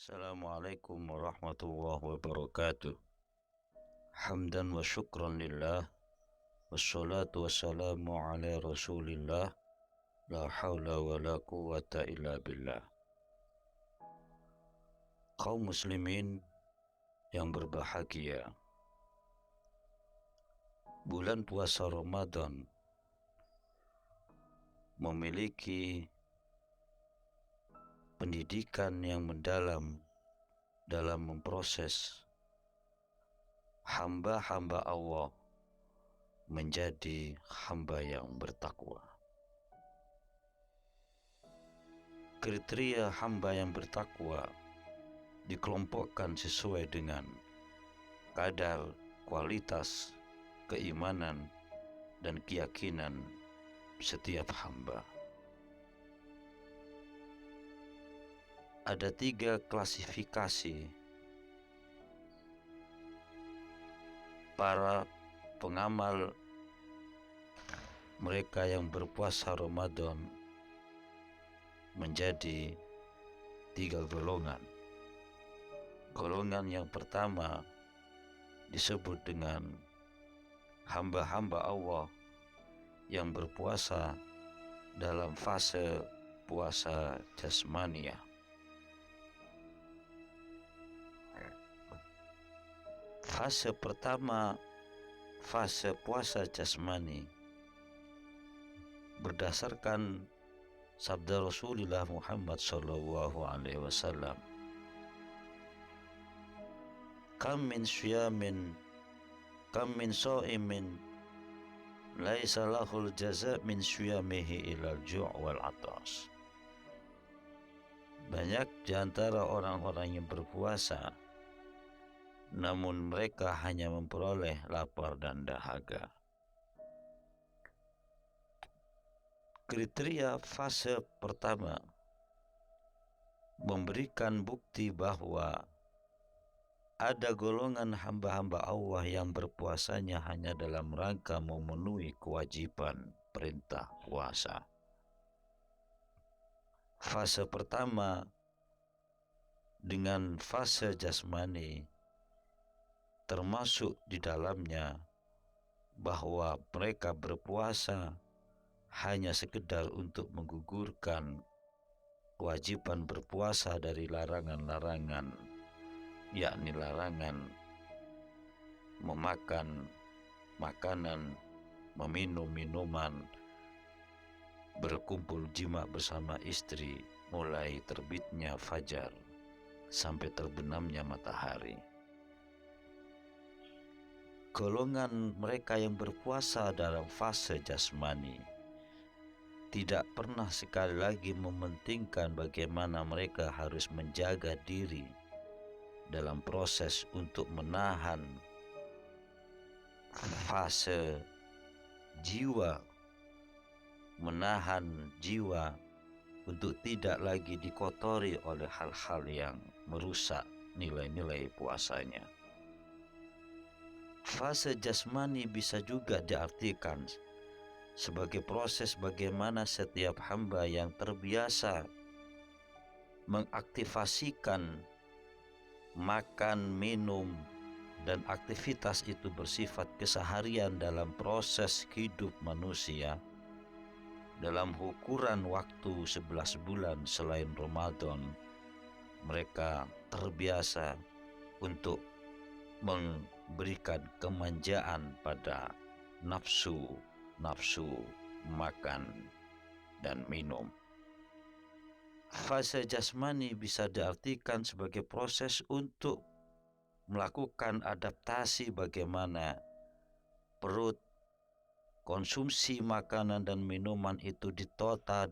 Assalamualaikum warahmatullahi wabarakatuh. Hamdan wa syukran lillah, wassalatu wassalamu ala rasulillah, la hawla wa la quwata illa billah. Kaum muslimin yang berbahagia, bulan puasa Ramadan memiliki pendidikan yang mendalam dalam memproses hamba-hamba Allah menjadi hamba yang bertakwa. Kriteria hamba yang bertakwa dikelompokkan sesuai dengan kadar kualitas keimanan dan keyakinan setiap hamba. Ada 3 klasifikasi para pengamal mereka yang berpuasa Ramadan menjadi 3 golongan. Golongan yang pertama disebut dengan hamba-hamba Allah yang berpuasa dalam fase puasa jasmaniah. Fase pertama, fase puasa jasmani, berdasarkan sabda Rasulullah Muhammad sallallahu alaihi wasallam, kam min syamin, kam min sha'imin laisa lahul jaza' min syamihi ilal ju' wal atas. Banyak di antara orang-orang yang berpuasa namun mereka hanya memperoleh lapar dan dahaga. Kriteria fase pertama memberikan bukti bahwa ada golongan hamba-hamba Allah yang berpuasanya hanya dalam rangka memenuhi kewajiban perintah puasa. Fase pertama dengan fase jasmani termasuk di dalamnya bahwa mereka berpuasa hanya sekedar untuk menggugurkan kewajiban berpuasa dari larangan-larangan, yakni larangan memakan makanan, meminum minuman, berkumpul jima bersama istri mulai terbitnya fajar sampai terbenamnya matahari. Golongan mereka yang berpuasa dalam fase jasmani tidak pernah sekali lagi mementingkan bagaimana mereka harus menjaga diri dalam proses untuk menahan fase jiwa, menahan jiwa untuk tidak lagi dikotori oleh hal-hal yang merusak nilai-nilai puasanya. Fase jasmani bisa juga diartikan sebagai proses bagaimana setiap hamba yang terbiasa mengaktifasikan makan, minum, dan aktivitas itu bersifat keseharian dalam proses hidup manusia dalam ukuran waktu 11 bulan selain Ramadan. Mereka terbiasa untuk memberikan kemanjaan pada nafsu makan dan minum. Fase jasmani bisa diartikan sebagai proses untuk melakukan adaptasi bagaimana perut, konsumsi makanan dan minuman itu ditata,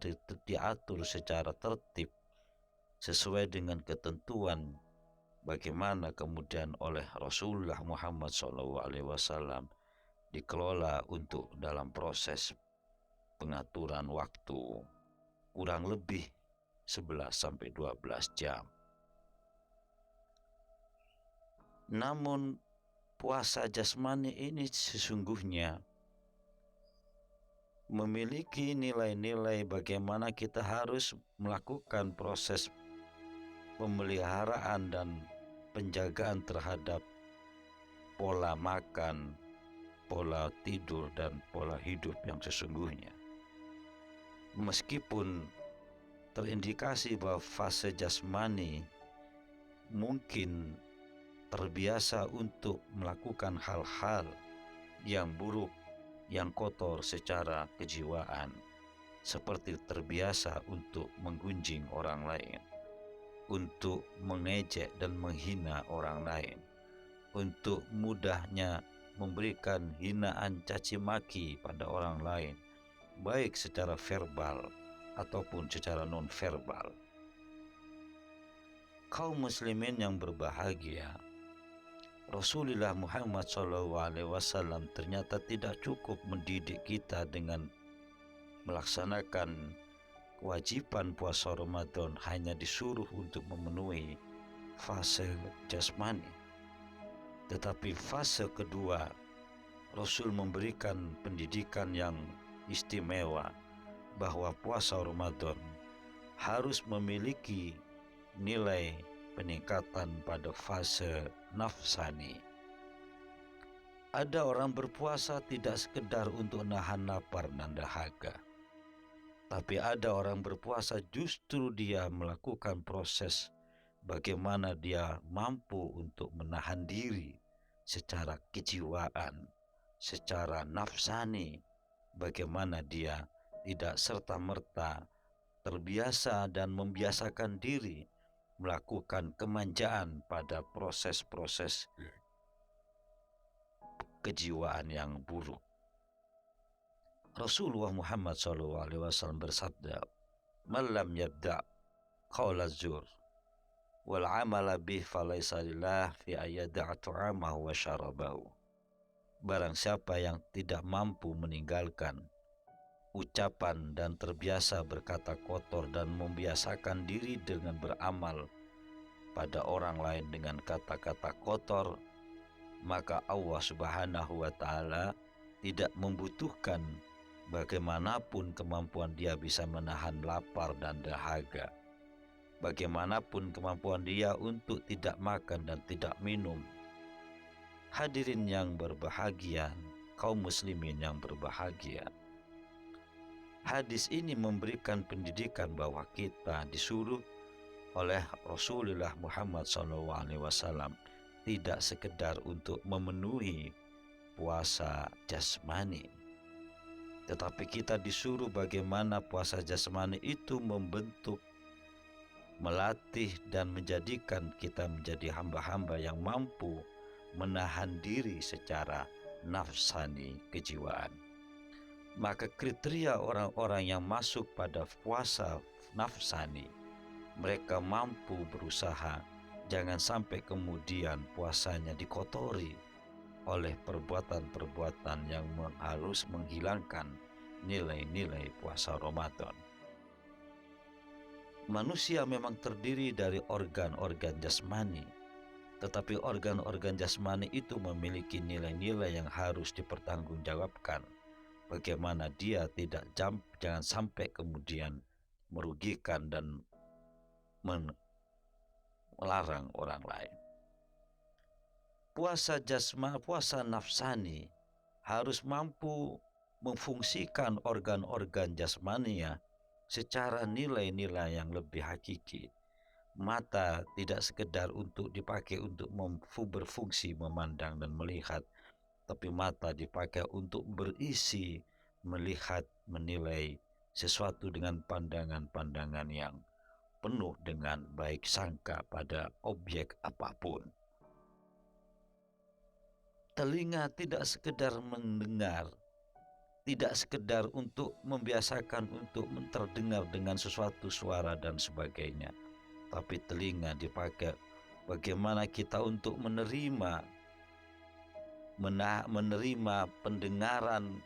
diatur secara tertib sesuai dengan ketentuan bagaimana kemudian oleh Rasulullah Muhammad SAW dikelola untuk dalam proses pengaturan waktu kurang lebih 11-12 jam. Namun puasa jasmani ini sesungguhnya memiliki nilai-nilai bagaimana kita harus melakukan proses pemeliharaan dan penjagaan terhadap pola makan, pola tidur, dan pola hidup yang sesungguhnya. Meskipun terindikasi bahwa fase jasmani mungkin terbiasa untuk melakukan hal-hal yang buruk, yang kotor secara kejiwaan, seperti terbiasa untuk menggunjing orang lain, untuk mengejek dan menghina orang lain, untuk mudahnya memberikan hinaan caci maki pada orang lain, baik secara verbal ataupun secara non-verbal. Kaum muslimin yang berbahagia, Rasulullah Muhammad SAW ternyata tidak cukup mendidik kita dengan melaksanakan kewajiban puasa Ramadan hanya disuruh untuk memenuhi fase jasmani. Tetapi fase kedua, Rasul memberikan pendidikan yang istimewa bahwa puasa Ramadan harus memiliki nilai peningkatan pada fase nafsani. Ada orang berpuasa tidak sekedar untuk nahan lapar dan dahaga, tapi ada orang berpuasa justru dia melakukan proses bagaimana dia mampu untuk menahan diri secara kejiwaan, secara nafsani, bagaimana dia tidak serta-merta terbiasa dan membiasakan diri melakukan kemanjaan pada proses-proses kejiwaan yang buruk. Rasulullah Muhammad SAW bersabda, "Man lam yabda' qawla zur wal amala bih falaysa lillah fi ayyada'a tu'amahu wa syarabahu." Barang siapa yang tidak mampu meninggalkan ucapan dan terbiasa berkata kotor dan membiasakan diri dengan beramal pada orang lain dengan kata-kata kotor, maka Allah Subhanahu wa Ta'ala tidak membutuhkan bagaimanapun kemampuan dia bisa menahan lapar dan dahaga, bagaimanapun kemampuan dia untuk tidak makan dan tidak minum. Hadirin yang berbahagia, kaum muslimin yang berbahagia, hadis ini memberikan pendidikan bahwa kita disuruh oleh Rasulullah Muhammad SAW tidak sekedar untuk memenuhi puasa jasmani, tetapi kita disuruh bagaimana puasa jasmani itu membentuk, melatih dan menjadikan kita menjadi hamba-hamba yang mampu menahan diri secara nafsani, kejiwaan. Maka kriteria orang-orang yang masuk pada puasa nafsani, mereka mampu berusaha jangan sampai kemudian puasanya dikotori oleh perbuatan-perbuatan yang harus menghilangkan nilai-nilai puasa Ramadan. Manusia memang terdiri dari organ-organ jasmani, tetapi organ-organ jasmani itu memiliki nilai-nilai yang harus dipertanggungjawabkan. Bagaimana dia jangan sampai kemudian merugikan dan melarang orang lain. Puasa nafsani harus mampu memfungsikan organ-organ jasmania secara nilai-nilai yang lebih hakiki. Mata tidak sekedar untuk dipakai untuk berfungsi memandang dan melihat, tapi mata dipakai untuk berisi, melihat, menilai sesuatu dengan pandangan-pandangan yang penuh dengan baik sangka pada objek apapun. Telinga tidak sekedar mendengar, tidak sekedar untuk membiasakan untuk terdengar dengan sesuatu suara dan sebagainya, tapi telinga dipakai bagaimana kita untuk menerima pendengaran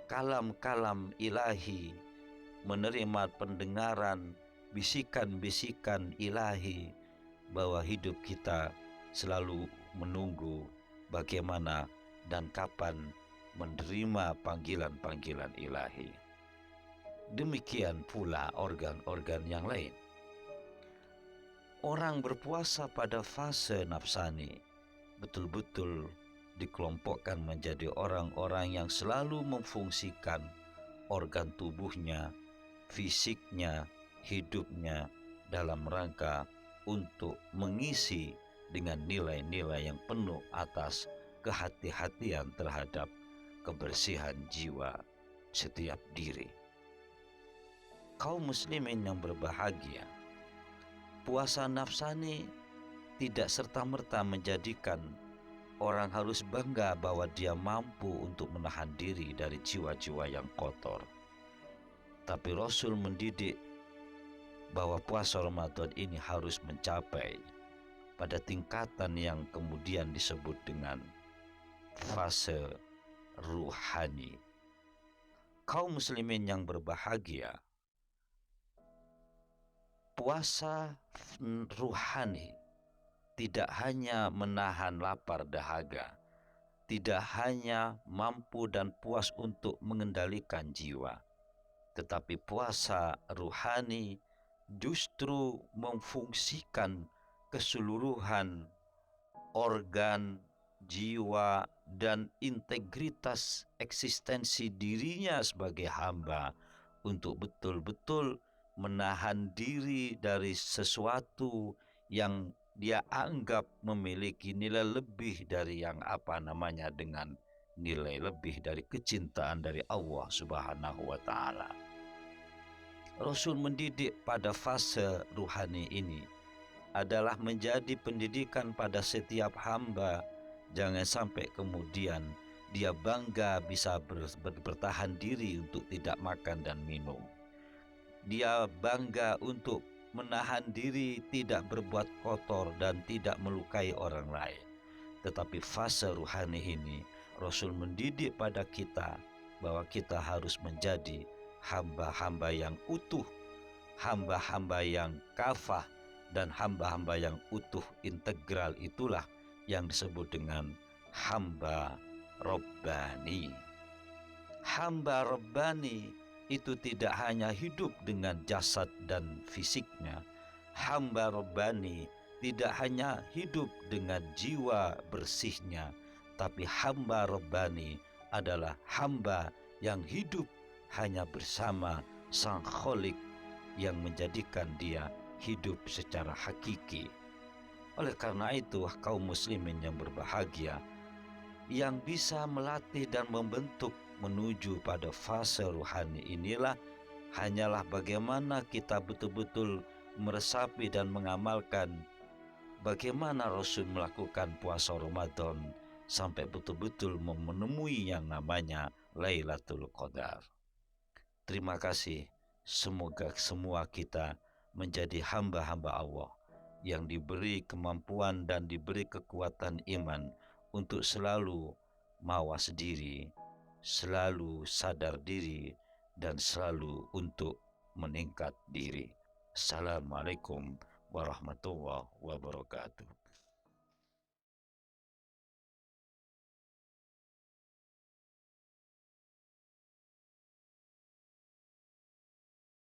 kalam-kalam ilahi, menerima pendengaran bisikan-bisikan ilahi, bahwa hidup kita selalu menunggu bagaimana dan kapan menerima panggilan-panggilan ilahi. Demikian pula organ-organ yang lain. Orang berpuasa pada fase nafsani betul-betul dikelompokkan menjadi orang-orang yang selalu memfungsikan organ tubuhnya, fisiknya, hidupnya dalam rangka untuk mengisi dengan nilai-nilai yang penuh atas kehati-hatian terhadap kebersihan jiwa setiap diri. Kaum muslimin yang berbahagia, puasa nafsani tidak serta-merta menjadikan orang harus bangga bahwa dia mampu untuk menahan diri dari jiwa-jiwa yang kotor. Tapi Rasul mendidik bahwa puasa Ramadan ini harus mencapai pada tingkatan yang kemudian disebut dengan fase ruhani. Kaum muslimin yang berbahagia, puasa ruhani tidak hanya menahan lapar dahaga, tidak hanya mampu dan puas untuk mengendalikan jiwa, tetapi puasa ruhani justru memfungsikan keseluruhan organ, jiwa, dan integritas eksistensi dirinya sebagai hamba untuk betul-betul menahan diri dari sesuatu yang dia anggap memiliki nilai lebih dari yang dengan nilai lebih dari kecintaan dari Allah Subhanahu wa taala. Rasul mendidik pada fase ruhani ini adalah menjadi pendidikan pada setiap hamba. Jangan sampai kemudian dia bangga bisa bertahan diri untuk tidak makan dan minum. Dia bangga untuk menahan diri tidak berbuat kotor dan tidak melukai orang lain. Tetapi fase ruhani ini Rasul mendidik pada kita bahwa kita harus menjadi hamba-hamba yang utuh, hamba-hamba yang kafah, dan hamba-hamba yang utuh integral. Itulah yang disebut dengan hamba Rabbani. Hamba Rabbani itu tidak hanya hidup dengan jasad dan fisiknya. Hamba Rabbani tidak hanya hidup dengan jiwa bersihnya, tapi hamba Rabbani adalah hamba yang hidup hanya bersama Sang Kholik yang menjadikan dia hidup secara hakiki. Oleh karena itu, kaum muslimin yang berbahagia, yang bisa melatih dan membentuk menuju pada fase ruhani inilah hanyalah bagaimana kita betul-betul meresapi dan mengamalkan bagaimana Rasul melakukan puasa Ramadan sampai betul-betul menemui yang namanya Lailatul Qadar. Terima kasih. Semoga semua kita menjadi hamba-hamba Allah yang diberi kemampuan dan diberi kekuatan iman untuk selalu mawas diri, selalu sadar diri, dan selalu untuk meningkat diri. Assalamualaikum warahmatullahi wabarakatuh.